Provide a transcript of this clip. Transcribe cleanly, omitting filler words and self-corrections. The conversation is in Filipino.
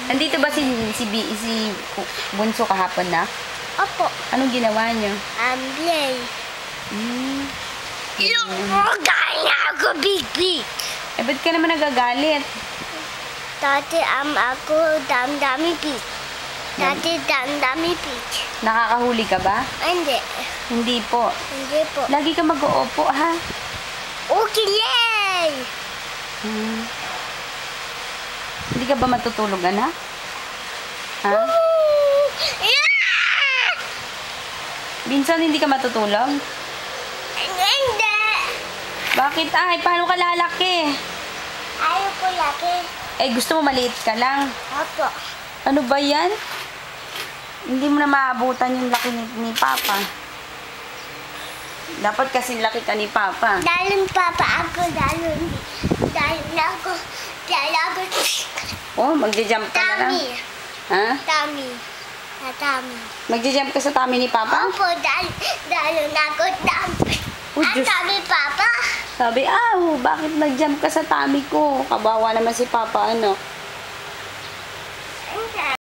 Nandito ba si Bunso kahapon na? Opo. Anong ginawa niyo? Play. Yung kaya ako big. Eh, ba't ka naman nagagalit? Dati ako dami big. Dati dami big. Nakakahuli ka ba? Hindi. Hindi po. Hindi po. Lagi ka mag-uupo, ha? Okay, yay! Hindi ka ba matutulog, anak? Ha? Yeah! Minsan hindi ka matutulog? Hindi. Bakit ay? Paano ka lalaki? Ayaw ko laki. Eh, gusto mo maliit ka lang? Opo. Ano ba yan? Hindi mo na maabutan yung laki ni Papa. Dapat kasi laki ka ni Papa. Dalon papa ako, dalon ako. Oh, magja-jump ka na lang. Tummy. Ha? Tummy. Magja-jump ka sa tummy ni Papa? Opo, dalon ako, tummy. Oh, Diyos. Tummy papa. Sabi, bakit nag-jump ka sa tummy ko? Kabawa naman si Papa, ano? Hindi.